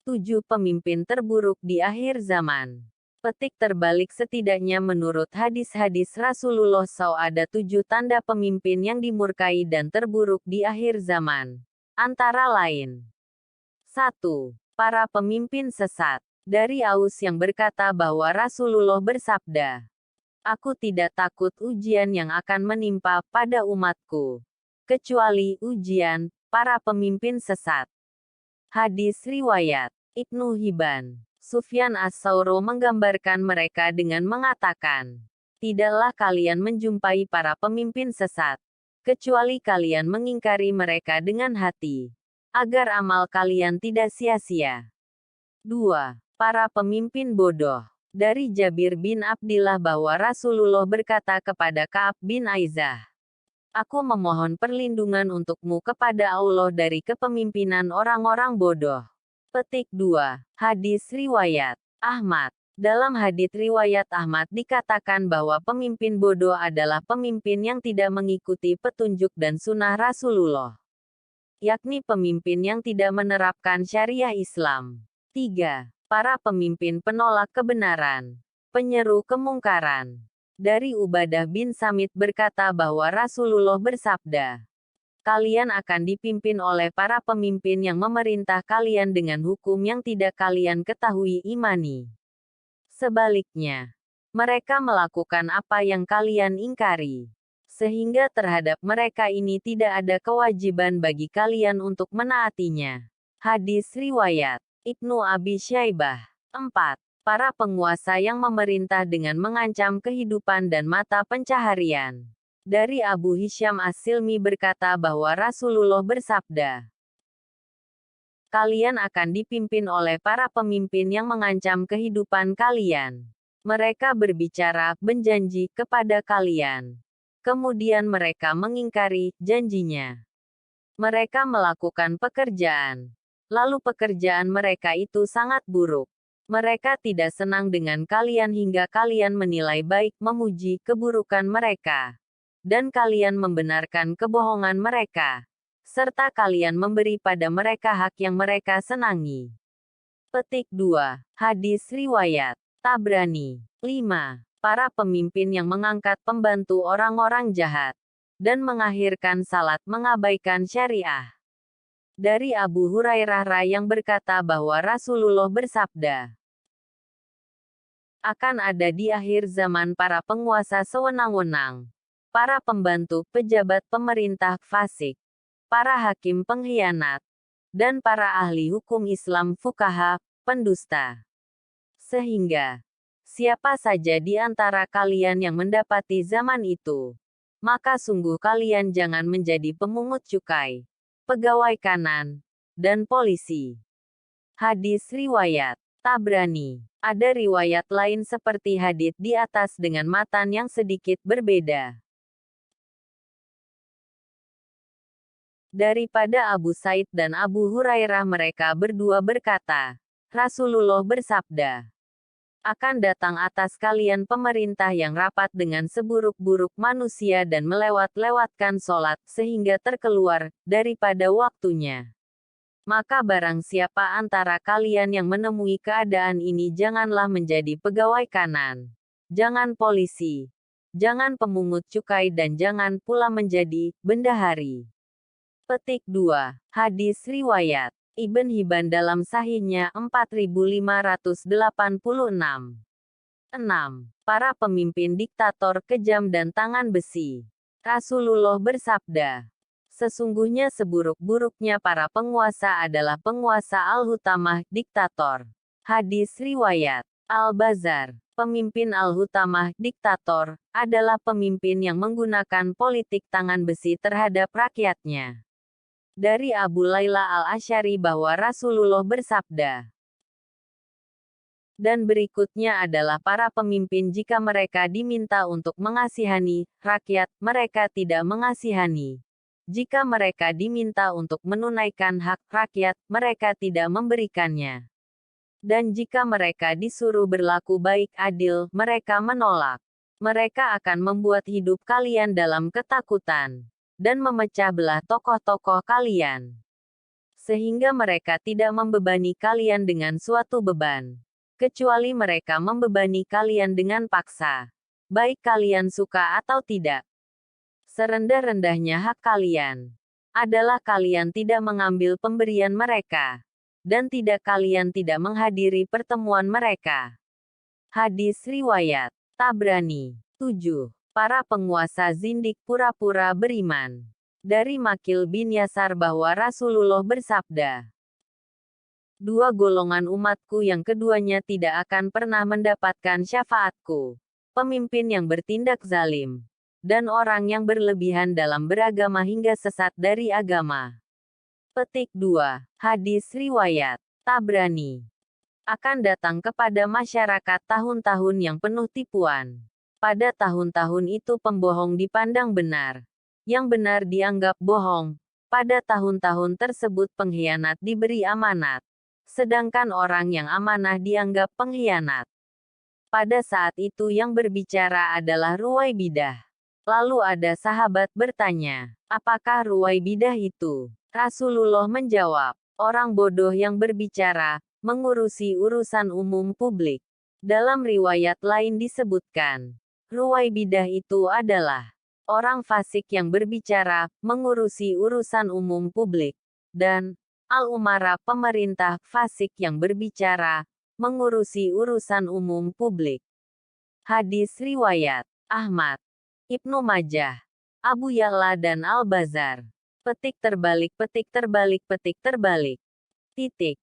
7 pemimpin terburuk di akhir zaman. Petik terbalik setidaknya menurut hadis-hadis Rasulullah SAW ada 7 tanda pemimpin yang dimurkai dan terburuk di akhir zaman. Antara lain. 1. Para pemimpin sesat. Dari Aus yang berkata bahwa Rasulullah bersabda, "Aku tidak takut ujian yang akan menimpa pada umatku, kecuali ujian para pemimpin sesat." Hadis riwayat Ibnu Hibban. Sufyan As-Sauro menggambarkan mereka dengan mengatakan, "Tidaklah kalian menjumpai para pemimpin sesat, kecuali kalian mengingkari mereka dengan hati, agar amal kalian tidak sia-sia." 2. Para pemimpin bodoh. Dari Jabir bin Abdillah bahwa Rasulullah berkata kepada Ka'ab bin Aizah, "Aku memohon perlindungan untukmu kepada Allah dari kepemimpinan orang-orang bodoh." Petik 2. Hadis riwayat Ahmad. Dalam hadits riwayat Ahmad dikatakan bahwa pemimpin bodoh adalah pemimpin yang tidak mengikuti petunjuk dan sunnah Rasulullah, yakni pemimpin yang tidak menerapkan syariah Islam. 3. Para pemimpin penolak kebenaran, penyeru kemungkaran. Dari Ubadah bin Samit berkata bahwa Rasulullah bersabda, "Kalian akan dipimpin oleh para pemimpin yang memerintah kalian dengan hukum yang tidak kalian ketahui imani. Sebaliknya, mereka melakukan apa yang kalian ingkari. Sehingga terhadap mereka ini tidak ada kewajiban bagi kalian untuk menaatinya." Hadis riwayat Ibnu Abi Syaibah. 4. Para penguasa yang memerintah dengan mengancam kehidupan dan mata pencaharian. Dari Abu Hisyam As-Silmi berkata bahwa Rasulullah bersabda, "Kalian akan dipimpin oleh para pemimpin yang mengancam kehidupan kalian. Mereka berbicara, berjanji kepada kalian. Kemudian mereka mengingkari janjinya. Mereka melakukan pekerjaan. Lalu pekerjaan mereka itu sangat buruk. Mereka tidak senang dengan kalian hingga kalian menilai baik memuji keburukan mereka. Dan kalian membenarkan kebohongan mereka. Serta kalian memberi pada mereka hak yang mereka senangi." Petik 2. Hadis riwayat Tabrani. 5. Para pemimpin yang mengangkat pembantu orang-orang jahat, dan mengakhirkan salat mengabaikan syariah. Dari Abu Hurairah yang berkata bahwa Rasulullah bersabda, "Akan ada di akhir zaman para penguasa sewenang-wenang, para pembantu pejabat pemerintah fasik, para hakim pengkhianat, dan para ahli hukum Islam fukaha, pendusta. Sehingga, siapa saja di antara kalian yang mendapati zaman itu, maka sungguh kalian jangan menjadi pemungut cukai, pegawai kanan, dan polisi." Hadis riwayat Tabrani. Ada riwayat lain seperti hadits di atas dengan matan yang sedikit berbeda. Daripada Abu Said dan Abu Hurairah mereka berdua berkata, Rasulullah bersabda, "Akan datang atas kalian pemerintah yang rapat dengan seburuk-buruk manusia dan melewat-lewatkan sholat sehingga terkeluar daripada waktunya. Maka barang siapa antara kalian yang menemui keadaan ini janganlah menjadi pegawai kanan, jangan polisi, jangan pemungut cukai dan jangan pula menjadi bendahari." Petik 2. Hadis riwayat Ibn Hibban dalam sahihnya 4586. 6. Para pemimpin diktator kejam dan tangan besi. Rasulullah bersabda, "Sesungguhnya seburuk-buruknya para penguasa adalah penguasa al-hutamah, diktator." Hadis riwayat Al-Bazar. Pemimpin al-hutamah, diktator, adalah pemimpin yang menggunakan politik tangan besi terhadap rakyatnya. Dari Abu Laila al-Asy'ari bahwa Rasulullah bersabda, "Dan berikutnya adalah para pemimpin jika mereka diminta untuk mengasihani rakyat, mereka tidak mengasihani. Jika mereka diminta untuk menunaikan hak rakyat, mereka tidak memberikannya. Dan jika mereka disuruh berlaku baik adil, mereka menolak. Mereka akan membuat hidup kalian dalam ketakutan, dan memecah belah tokoh-tokoh kalian. sehingga mereka tidak membebani kalian dengan suatu beban, kecuali mereka membebani kalian dengan paksa, baik kalian suka atau tidak. Serendah-rendahnya hak kalian adalah kalian tidak mengambil pemberian mereka, dan kalian tidak menghadiri pertemuan mereka. Hadis riwayat Tabrani. 7. Para penguasa zindik pura-pura beriman. Dari Makil bin Yasar bahwa Rasulullah bersabda, dua golongan umatku yang keduanya tidak akan pernah mendapatkan syafaatku. Pemimpin yang bertindak zalim, dan orang yang berlebihan dalam beragama hingga sesat dari agama. Petik 2. Hadis riwayat Tabrani. Akan datang kepada masyarakat tahun-tahun yang penuh tipuan. Pada tahun-tahun itu pembohong dipandang benar, yang benar dianggap bohong. Pada tahun-tahun tersebut pengkhianat diberi amanat, sedangkan orang yang amanah dianggap pengkhianat. Pada saat itu yang berbicara adalah Ruwaibidah. Lalu ada sahabat bertanya, apakah Ruwaibidah itu? Rasulullah menjawab, orang bodoh yang berbicara, mengurusi urusan umum publik. Dalam riwayat lain disebutkan, Ruwaibidah itu adalah orang fasik yang berbicara, mengurusi urusan umum publik, dan al-umara pemerintah fasik yang berbicara, mengurusi urusan umum publik. Hadis riwayat Ahmad, Ibnu Majah, Abu Ya'la dan Al-Bazar. Petik terbalik, petik terbalik, petik terbalik. Titik.